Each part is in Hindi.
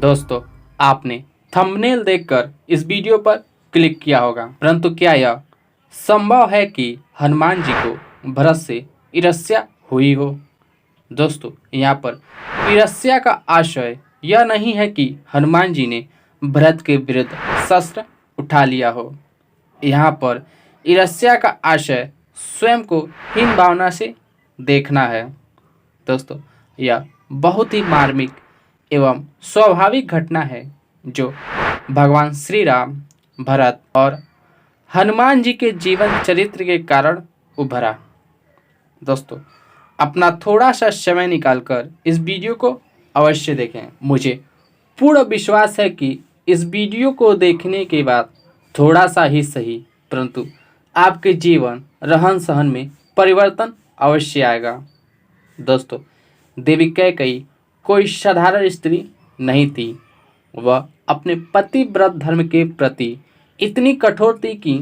दोस्तों, आपने थंबनेल देखकर इस वीडियो पर क्लिक किया होगा, परंतु क्या यह संभव है कि हनुमान जी को भरत से ईर्ष्या हुई हो? दोस्तों, यहाँ पर ईर्ष्या का आशय यह नहीं है कि हनुमान जी ने भरत के विरुद्ध शस्त्र उठा लिया हो। यहाँ पर ईर्ष्या का आशय स्वयं को हीन भावना से देखना है। दोस्तों, यह बहुत ही मार्मिक एवं स्वाभाविक घटना है जो भगवान श्री राम, भरत और हनुमान जी के जीवन चरित्र के कारण उभरा। दोस्तों, अपना थोड़ा सा समय निकालकर इस वीडियो को अवश्य देखें। मुझे पूर्ण विश्वास है कि इस वीडियो को देखने के बाद थोड़ा सा ही सही, परंतु आपके जीवन रहन सहन में परिवर्तन अवश्य आएगा। दोस्तों, देवी कैकेयी कोई साधारण स्त्री नहीं थी। वह अपने पतिव्रत धर्म के प्रति इतनी कठोर थी कि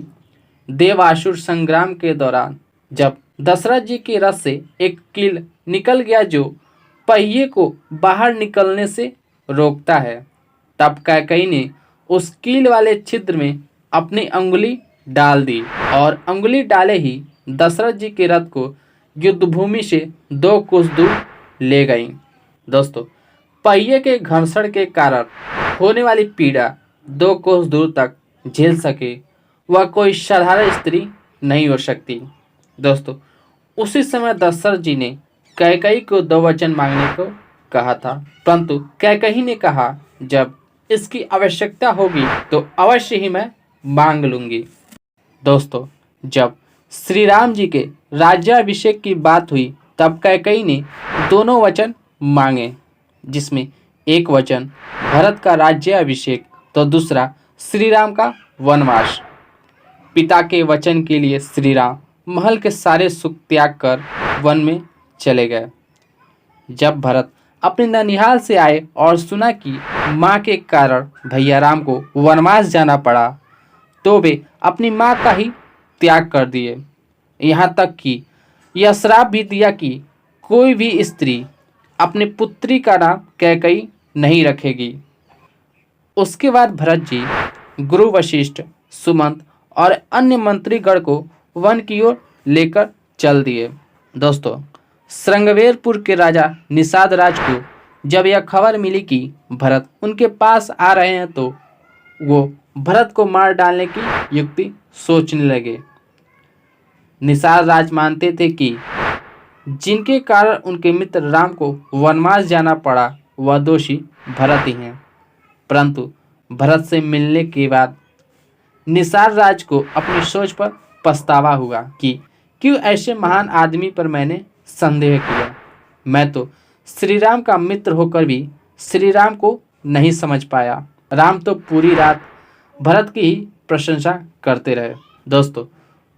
देवासुर संग्राम के दौरान जब दशरथ जी के रथ से एक कील निकल गया जो पहिए को बाहर निकलने से रोकता है, तब कैकेयी ने उस कील वाले छिद्र में अपनी अंगुली डाल दी और अंगुली डाले ही दशरथ जी के रथ को युद्धभूमि से 2 कोस दूर ले गई। दोस्तों, पहिए के घर्षण के कारण होने वाली पीड़ा 2 कोस दूर तक झेल सके वह कोई साधारण स्त्री नहीं हो सकती। दोस्तों, उसी समय दशरथ जी ने कैकेयी को 2 वचन मांगने को कहा था, परंतु कैकेयी ने कहा जब इसकी आवश्यकता होगी तो अवश्य ही मैं मांग लूंगी। दोस्तों, जब श्री राम जी के राज्याभिषेक की बात हुई तब कैकेयी ने दोनों वचन मांगे, जिसमें एक वचन भरत का राज्याभिषेक तो दूसरा श्री राम का वनवास। पिता के वचन के लिए श्री राम महल के सारे सुख त्याग कर वन में चले गए। जब भरत अपने ननिहाल से आए और सुना कि माँ के कारण भैया राम को वनवास जाना पड़ा, तो वे अपनी माँ का ही त्याग कर दिए। यहाँ तक कि यह श्राप भी दिया कि कोई भी स्त्री अपनी पुत्री का नाम कैकेयी नहीं रखेगी। उसके बाद भरत जी गुरु वशिष्ठ, सुमंत और अन्य मंत्रीगण को वन की ओर लेकर चल दिए। दोस्तों, श्रृंगवेरपुर के राजा निषाद राज को जब यह खबर मिली कि भरत उनके पास आ रहे हैं तो वो भरत को मार डालने की युक्ति सोचने लगे। निषाद राज मानते थे कि जिनके कारण उनके मित्र राम को वनवास जाना पड़ा वह दोषी भरत ही हैं, परंतु भरत से मिलने के बाद निषाद राज को अपनी सोच पर पछतावा हुआ कि क्यों ऐसे महान आदमी पर मैंने संदेह किया। मैं तो श्री राम का मित्र होकर भी श्री राम को नहीं समझ पाया। राम तो पूरी रात भरत की ही प्रशंसा करते रहे। दोस्तों,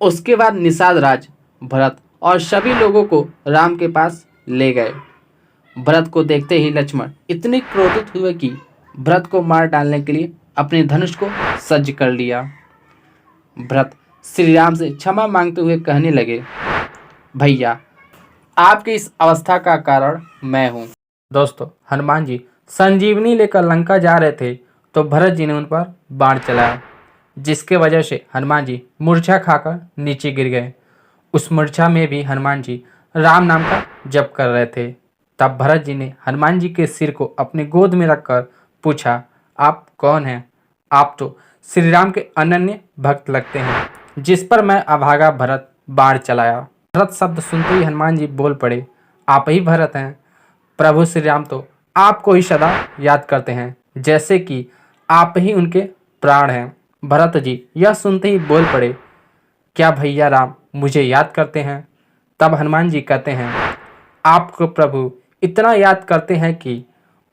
उसके बाद निषाद राज भरत और सभी लोगों को राम के पास ले गए। भरत को देखते ही लक्ष्मण इतने क्रोधित हुए कि भरत को मार डालने के लिए अपने धनुष को सज्ज कर लिया। भरत श्री राम से क्षमा मांगते हुए कहने लगे, भैया, आपकी इस अवस्था का कारण मैं हूँ। दोस्तों, हनुमान जी संजीवनी लेकर लंका जा रहे थे तो भरत जी ने उन पर बाण चलाया, जिसके वजह से हनुमान जी मूर्छा खाकर नीचे गिर गए। उस मूर्छा में भी हनुमान जी राम नाम का जप कर रहे थे। तब भरत जी ने हनुमान जी के सिर को अपने गोद में रखकर पूछा, आप कौन हैं? आप तो श्री राम के अनन्य भक्त लगते हैं, जिस पर मैं अभागा भरत बाण चलाया। भरत शब्द सुनते ही हनुमान जी बोल पड़े, आप ही भरत हैं। प्रभु श्री राम तो आपको ही सदा याद करते हैं, जैसे कि आप ही उनके प्राण हैं। भरत जी यह सुनते ही बोल पड़े, क्या भैया राम मुझे याद करते हैं? तब हनुमान जी कहते हैं, आपको प्रभु इतना याद करते हैं कि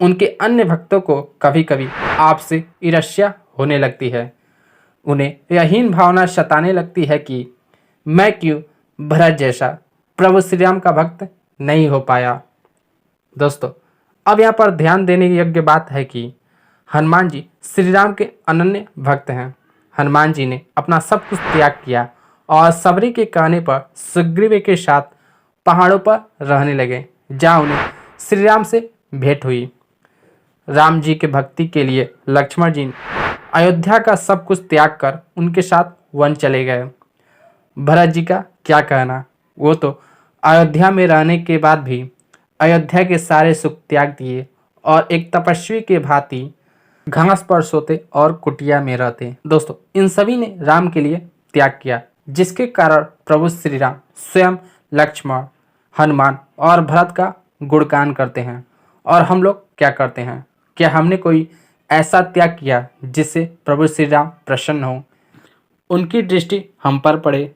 उनके अन्य भक्तों को कभी कभी आपसे ईर्ष्या होने लगती है। उन्हें यह हीन भावना सताने लगती है कि मैं क्यों भरत जैसा प्रभु श्री राम का भक्त नहीं हो पाया। दोस्तों, अब यहाँ पर ध्यान देने योग्य बात है कि हनुमान जी श्री राम के अनन्य भक्त हैं। हनुमान जी ने अपना सब कुछ त्याग किया और सबरी के कहने पर सुग्रीव के साथ पहाड़ों पर रहने लगे, जहाँ उन्हें श्री राम से भेंट हुई। राम जी के भक्ति के लिए लक्ष्मण जी अयोध्या का सब कुछ त्याग कर उनके साथ वन चले गए। भरत जी का क्या कहना, वो तो अयोध्या में रहने के बाद भी अयोध्या के सारे सुख त्याग दिए और एक तपस्वी के भांति घास पर सोते और कुटिया में रहते। दोस्तों, इन सभी ने राम के लिए त्याग किया, जिसके कारण प्रभु श्री राम स्वयं लक्ष्मण, हनुमान और भरत का गुणगान करते हैं। और हम लोग क्या करते हैं? क्या हमने कोई ऐसा त्याग किया जिससे प्रभु श्री राम प्रसन्न हो, उनकी दृष्टि हम पर पड़े?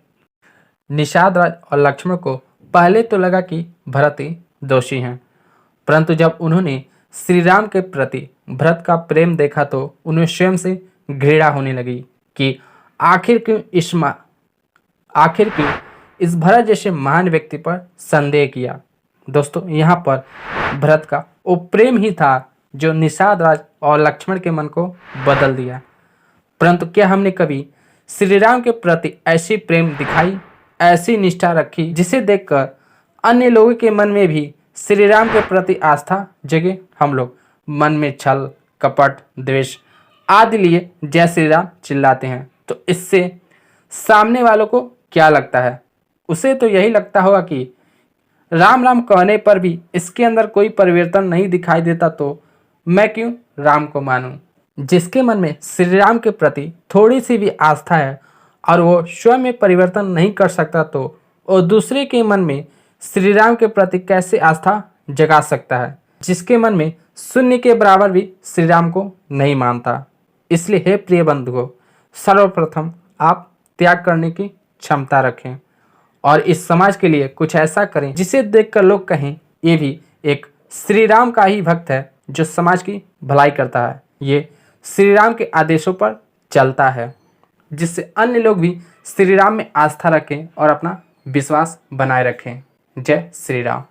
निषाद राज और लक्ष्मण को पहले तो लगा कि भरत ही दोषी हैं, परंतु जब उन्होंने श्री राम के प्रति भरत का प्रेम देखा तो उन्हें स्वयं से घृणा होने लगी कि आखिर क्यों इस भरत जैसे महान व्यक्ति पर संदेह किया। दोस्तों, यहाँ पर भरत का वो प्रेम ही था जो निषाद राज और लक्ष्मण के मन को बदल दिया। परंतु क्या हमने कभी श्री राम के प्रति ऐसी प्रेम दिखाई, ऐसी निष्ठा रखी जिसे देखकर अन्य लोगों के मन में भी श्री राम के प्रति आस्था जगे? हम लोग मन में छल, कपट, द्वेष आदि लिए जय श्री राम चिल्लाते हैं, तो इससे सामने वालों को क्या लगता है? उसे तो यही लगता होगा कि राम राम कहने पर भी इसके अंदर कोई परिवर्तन नहीं दिखाई देता, तो मैं क्यों राम को मानूं? जिसके मन में श्री राम के प्रति थोड़ी सी भी आस्था है और वो स्वयं में परिवर्तन नहीं कर सकता, तो वो दूसरे के मन में श्री राम के प्रति कैसे आस्था जगा सकता है, जिसके मन में शून्य के बराबर भी श्री राम को नहीं मानता? इसलिए हे प्रिय बंधुओं, सर्वप्रथम आप त्याग करने की क्षमता रखें और इस समाज के लिए कुछ ऐसा करें जिसे देखकर लोग कहें ये भी एक श्री राम का ही भक्त है जो समाज की भलाई करता है, ये श्री राम के आदेशों पर चलता है, जिससे अन्य लोग भी श्री राम में आस्था रखें और अपना विश्वास बनाए रखें। जय श्री राम।